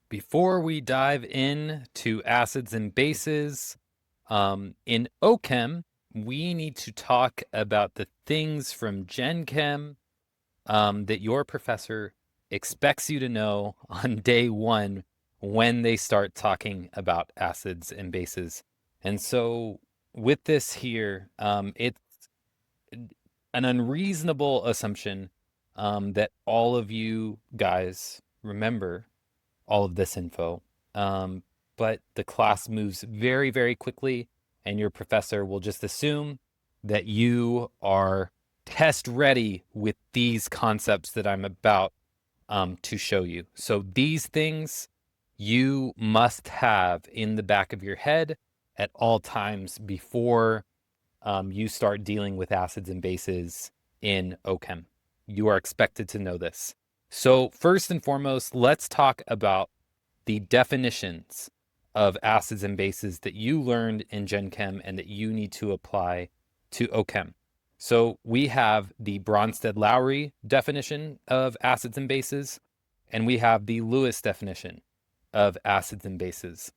Before we dive in to acids and bases, in O Chem, we need to talk about the things from Gen Chem that your professor expects you to know on day one when they start talking about acids and bases. And so, with this here, it's an unreasonable assumption that all of you guys remember all of this info. Um, but the class moves very, very quickly, and your professor will just assume that you are test ready with these concepts that I'm about to show you. So these things you must have in the back of your head at all times before you start dealing with acids and bases in O Chem. You are expected to know this. So first and foremost, let's talk about the definitions of acids and bases that you learned in Gen Chem and that you need to apply to O Chem. So we have the Bronsted-Lowry definition of acids and bases, and we have the Lewis definition of acids and bases.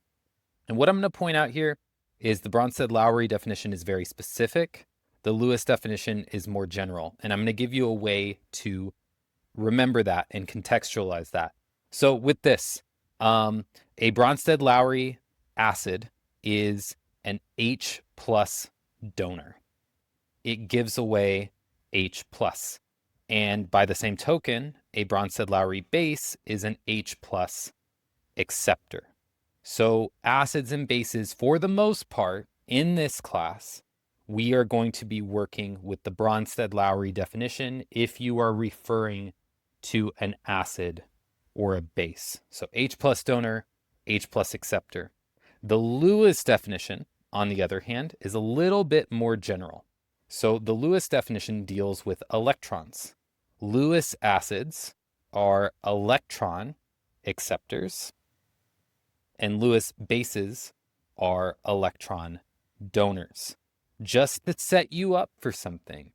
And what I'm going to point out here is the Bronsted-Lowry definition is very specific. The Lewis definition is more general. And I'm going to give you a way to remember that and contextualize that. So with this, a Bronsted-Lowry acid is an H plus donor. It gives away H plus. And by the same token, a Bronsted-Lowry base is an H plus acceptor. So acids and bases, for the most part, in this class, we are going to be working with the Bronsted-Lowry definition if you are referring to an acid or a base. So H plus donor, H plus acceptor. The Lewis definition, on the other hand, is a little bit more general. So the Lewis definition deals with electrons. Lewis acids are electron acceptors, and Lewis bases are electron donors. Just to set you up for something,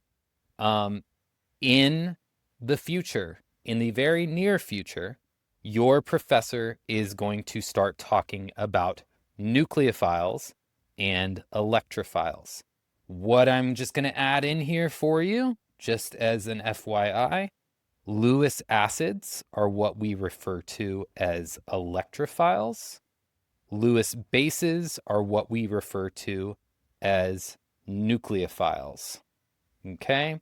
in the future, in the very near future, your professor is going to start talking about nucleophiles and electrophiles. What I'm just going to add in here for you, just as an FYI, Lewis acids are what we refer to as electrophiles. Lewis bases are what we refer to as nucleophiles. Okay?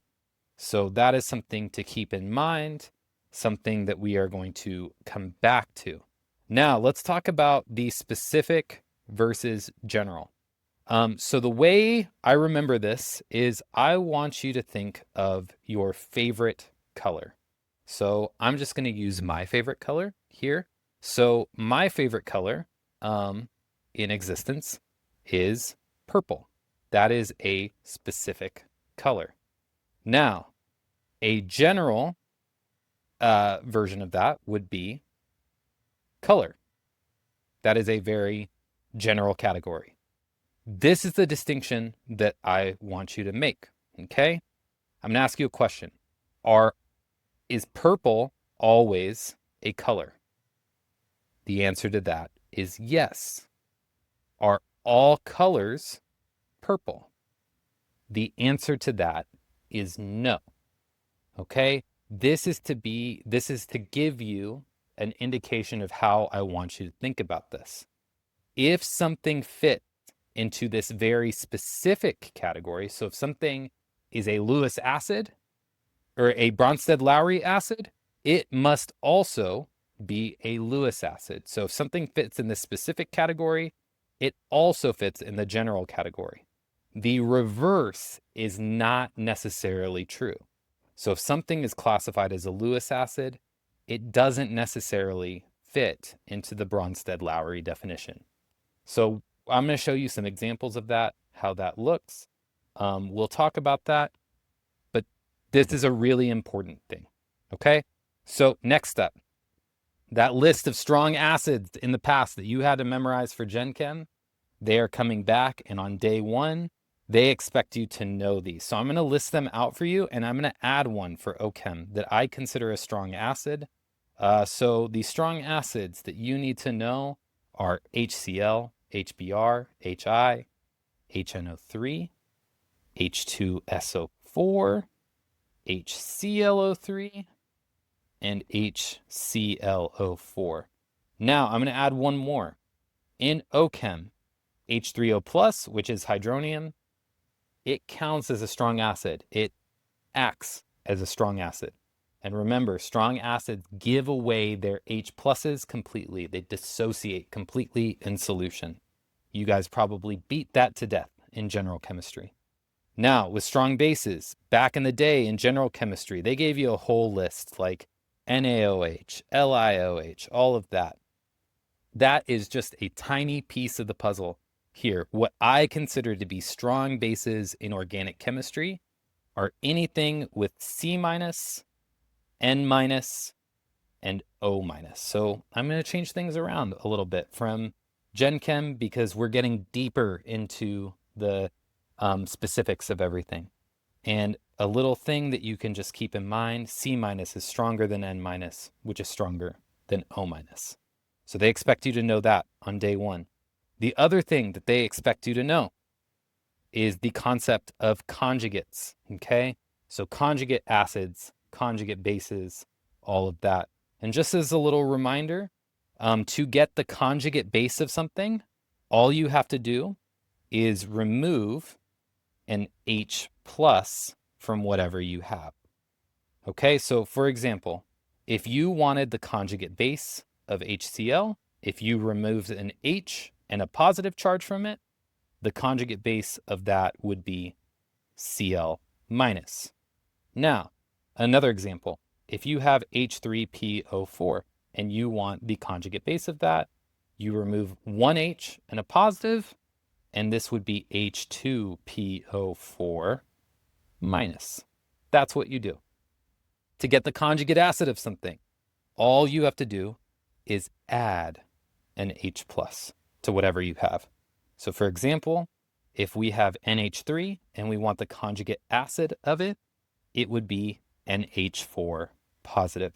So that is something to keep in mind, something that we are going to come back to. Now, let's talk about the specific versus general. So the way I remember this is I want you to think of your favorite color. So I'm just going to use my favorite color here. So my favorite color in existence is purple. That is a specific color. Now, a general version of that would be color. That is a very general category. This is the distinction that I want you to make, okay? I'm going to ask you a question. Is purple always a color? The answer to that is yes. Are all colors purple? The answer to that is no. Okay? This is to give you an indication of how I want you to think about this. If something fits into this very specific category, so if something is a Lewis acid or a Bronsted-Lowry acid, it must also be a Lewis acid. So if something fits in this specific category, it also fits in the general category. The reverse is not necessarily true. So if something is classified as a Lewis acid, it doesn't necessarily fit into the Bronsted-Lowry definition. So I'm going to show you some examples of that, how that looks. We'll talk about that, but this is a really important thing, okay? So next up, that list of strong acids in the past that you had to memorize for Gen Chem, they are coming back, and on day one, they expect you to know these. So I'm going to list them out for you, and I'm going to add one for O Chem that I consider a strong acid. So the strong acids that you need to know are HCl, HBr, HI, HNO3, H2SO4, HClO3, and HClO4. Now I'm going to add one more. In O Chem, H3O plus, which is hydronium, it counts as a strong acid. It acts as a strong acid. And remember, strong acids give away their H pluses completely. They dissociate completely in solution. You guys probably beat that to death in general chemistry. Now, with strong bases, back in the day in general chemistry, they gave you a whole list like NaOH, LiOH, all of that. That is just a tiny piece of the puzzle here. What I consider to be strong bases in organic chemistry are anything with C minus, N minus, and O minus. So I'm going to change things around a little bit from Gen Chem because we're getting deeper into the specifics of everything. And a little thing that you can just keep in mind, C minus is stronger than N minus, which is stronger than O minus. So they expect you to know that on day one. The other thing that they expect you to know is the concept of conjugates, okay? So conjugate acids, conjugate bases, all of that. And just as a little reminder, to get the conjugate base of something, all you have to do is remove an H plus from whatever you have. Okay, so for example, if you wanted the conjugate base of HCl, if you removed an H and a positive charge from it, the conjugate base of that would be Cl minus. Now, another example, if you have H3PO4 and you want the conjugate base of that, you remove one H and a positive, and this would be H2PO4 minus. That's what you do. To get the conjugate acid of something, all you have to do is add an H plus to whatever you have. So for example, if we have NH3 and we want the conjugate acid of it, it would be NH4 positive.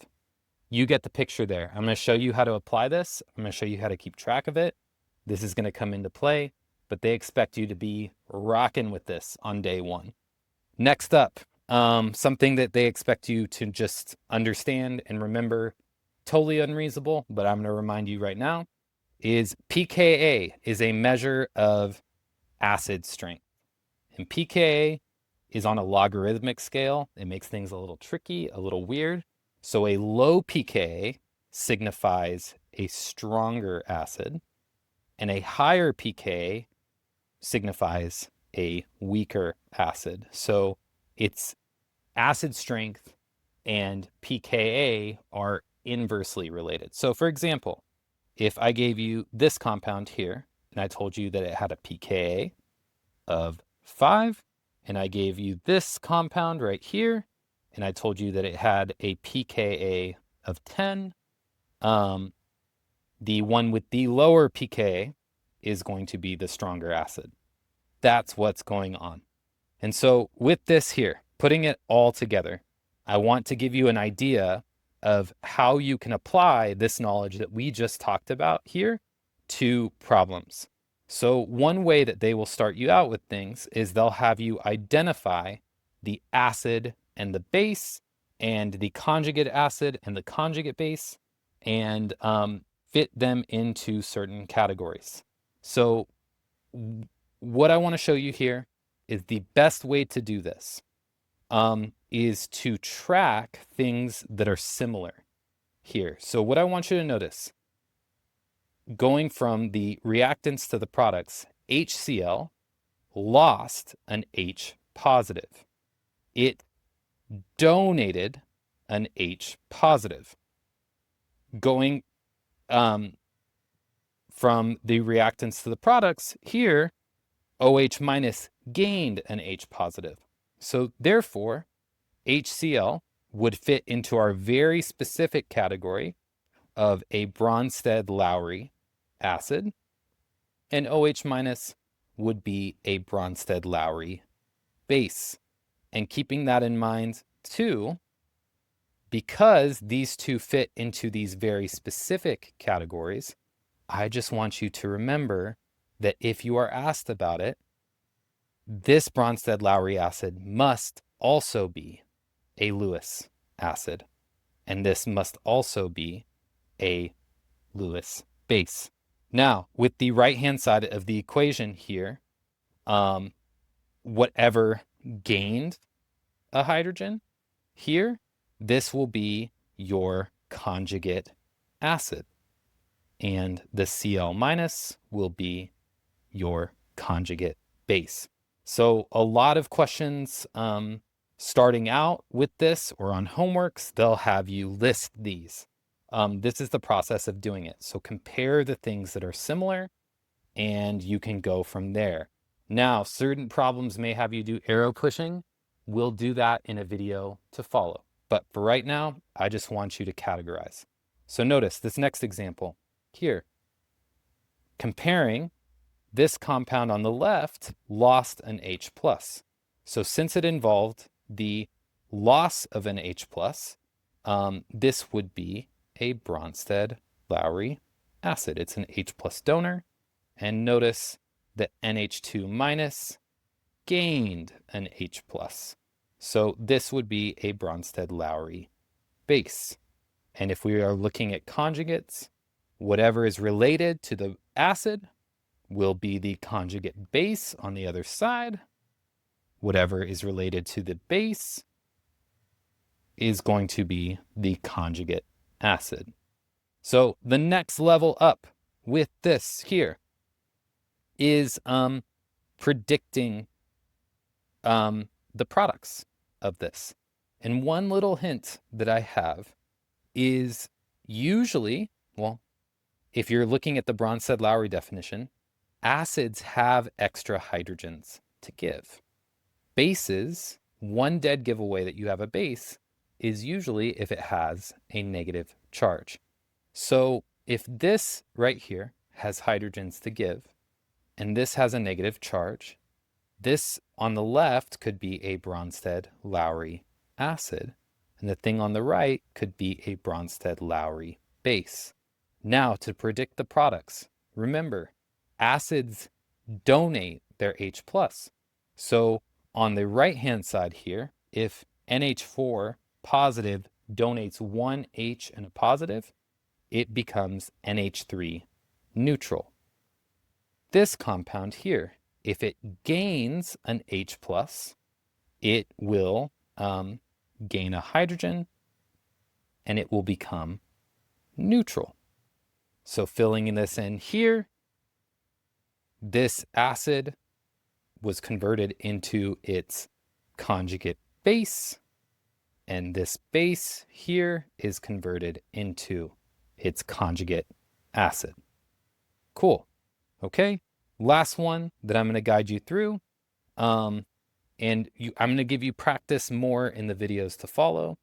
You get the picture there. I'm going to show you how to apply this. I'm going to show you how to keep track of it. This is going to come into play, but they expect you to be rocking with this on day one. Next up, something that they expect you to just understand and remember, totally unreasonable, but I'm going to remind you right now, is pKa is a measure of acid strength. And pKa is on a logarithmic scale. It makes things a little tricky, a little weird. So a low pKa signifies a stronger acid, and a higher pKa signifies a weaker acid. So it's acid strength and pKa are inversely related. So for example, if I gave you this compound here, and I told you that it had a pKa of 5, and I gave you this compound right here, and I told you that it had a pKa of 10, the one with the lower pKa is going to be the stronger acid. That's what's going on. And so with this here, putting it all together, I want to give you an idea of how you can apply this knowledge that we just talked about here to problems. So one way that they will start you out with things is they'll have you identify the acid and the base and the conjugate acid and the conjugate base and fit them into certain categories. So what I want to show you here is the best way to do this is to track things that are similar here. So what I want you to notice, going from the reactants to the products, HCl lost an H positive. It donated an H positive. Going from the reactants to the products, here, OH minus gained an H positive. So therefore, HCl would fit into our very specific category of a Bronsted-Lowry acid, and OH minus would be a Bronsted-Lowry base. And keeping that in mind too, because these two fit into these very specific categories, I just want you to remember that if you are asked about it, this Bronsted-Lowry acid must also be a Lewis acid, and this must also be a Lewis base. Now, with the right-hand side of the equation here, whatever gained a hydrogen here, this will be your conjugate acid. And the Cl- will be your conjugate base. So a lot of questions starting out with this or on homeworks, they'll have you list these. This is the process of doing it. So compare the things that are similar and you can go from there. Now, certain problems may have you do arrow pushing. We'll do that in a video to follow. But for right now, I just want you to categorize. So notice this next example here. Comparing, this compound on the left lost an H+. So since it involved the loss of an H+, this would be a Bronsted-Lowry acid. It's an H+ donor. And notice that NH2- gained an H+. So this would be a Bronsted-Lowry base. And if we are looking at conjugates, whatever is related to the acid will be the conjugate base on the other side. Whatever is related to the base is going to be the conjugate acid. So the next level up with this here is predicting the products of this. And one little hint that I have is usually, well, if you're looking at the Bronsted-Lowry definition, acids have extra hydrogens to give. Bases, one dead giveaway that you have a base is usually if it has a negative charge. So if this right here has hydrogens to give, and this has a negative charge, this on the left could be a Bronsted-Lowry acid, and the thing on the right could be a Bronsted-Lowry base. Now, to predict the products, remember, acids donate their H+. So on the right-hand side here, if NH4 positive donates one H and a positive, it becomes NH3 neutral. This compound here, if it gains an H+, it will gain a hydrogen and it will become neutral. So filling in this in here, this acid was converted into its conjugate base, and this base here is converted into its conjugate acid. Cool. Okay, last one that I'm going to guide you through, and I'm going to give you practice more in the videos to follow.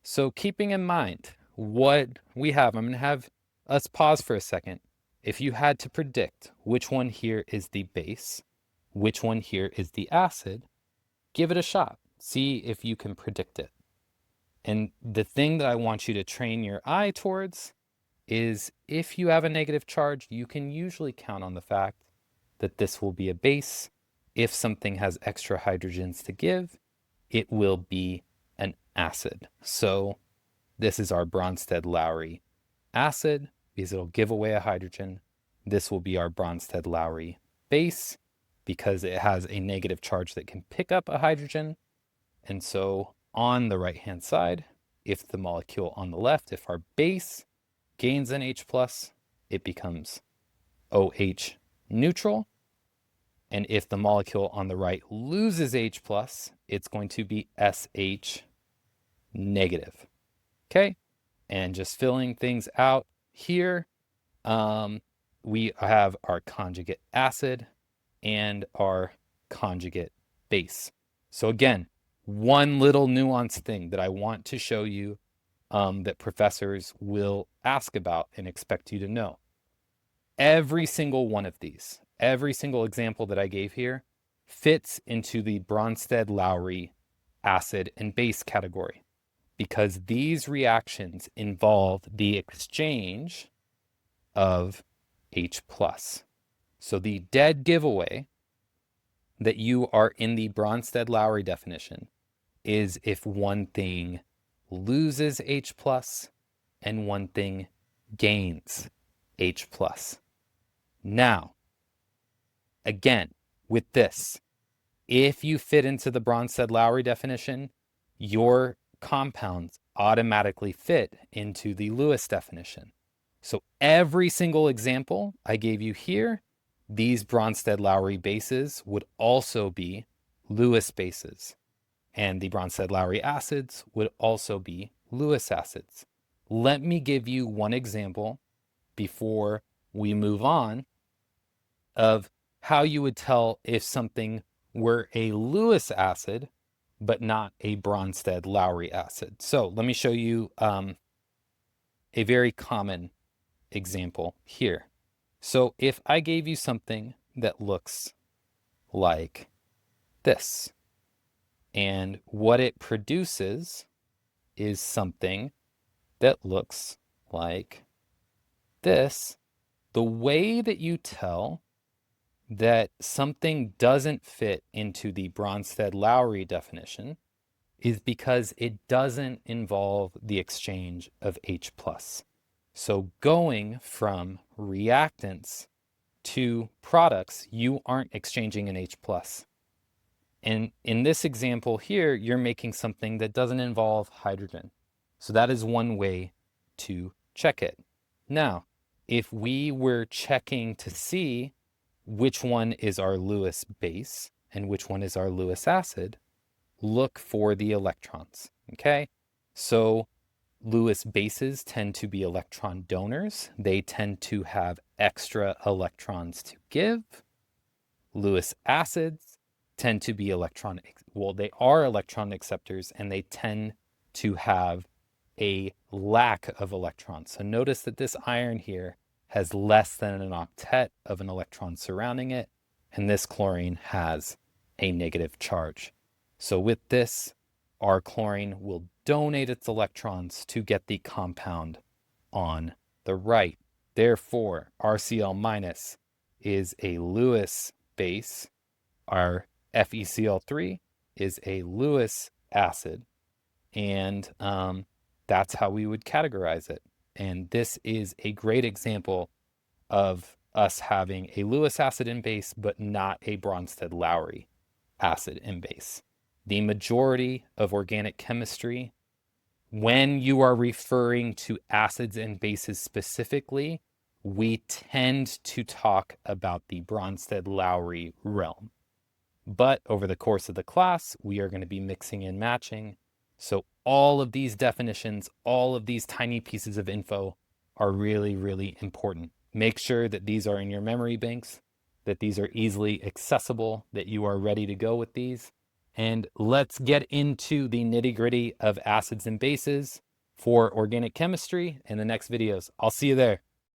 So keeping in mind what we have, I'm going to have us pause for a second. If you had to predict which one here is the base, which one here is the acid, give it a shot. See if you can predict it. And the thing that I want you to train your eye towards is if you have a negative charge, you can usually count on the fact that this will be a base. If something has extra hydrogens to give, it will be an acid. So this is our Bronsted-Lowry acid because it'll give away a hydrogen. This will be our Bronsted-Lowry base because it has a negative charge that can pick up a hydrogen. And so on the right-hand side, if the molecule on the left, if our base gains an H+, it becomes OH neutral. And if the molecule on the right loses H+, it's going to be SH negative. Okay? And just filling things out here, we have our conjugate acid and our conjugate base. So again, one little nuanced thing that I want to show you that professors will ask about and expect you to know. Every single one of these, every single example that I gave here fits into the Bronsted-Lowry acid and base category. because these reactions involve the exchange of H+. So the dead giveaway that you are in the Bronsted-Lowry definition is if one thing loses H+ and one thing gains H+. Now, again, with this, if you fit into the Bronsted-Lowry definition, your compounds automatically fit into the Lewis definition. So every single example I gave you here, these Bronsted-Lowry bases would also be Lewis bases, and the Bronsted-Lowry acids would also be Lewis acids. Let me give you one example before we move on of how you would tell if something were a Lewis acid but not a Bronsted-Lowry acid. So let me show you a very common example here. So if I gave you something that looks like this, and what it produces is something that looks like this, the way that you tell that something doesn't fit into the Bronsted-Lowry definition is because it doesn't involve the exchange of H+. So going from reactants to products, you aren't exchanging an H+. And in this example here, you're making something that doesn't involve hydrogen. So that is one way to check it. Now, if we were checking to see which one is our Lewis base and which one is our Lewis acid, look for the electrons, okay? So Lewis bases tend to be electron donors. They tend to have extra electrons to give. Lewis acids tend to be they are electron acceptors, and they tend to have a lack of electrons. So notice that this iron here has less than an octet of an electron surrounding it, and this chlorine has a negative charge. So with this, our chlorine will donate its electrons to get the compound on the right. Therefore, RCl- is a Lewis base. Our FeCl3 is a Lewis acid, and that's how we would categorize it. And this is a great example of us having a Lewis acid in base, but not a Bronsted-Lowry acid in base. The majority of organic chemistry, when you are referring to acids and bases specifically, we tend to talk about the Bronsted-Lowry realm. But over the course of the class, we are going to be mixing and matching. So all of these definitions, all of these tiny pieces of info are really, really important. Make sure that these are in your memory banks, that these are easily accessible, that you are ready to go with these. And let's get into the nitty-gritty of acids and bases for organic chemistry in the next videos. I'll see you there.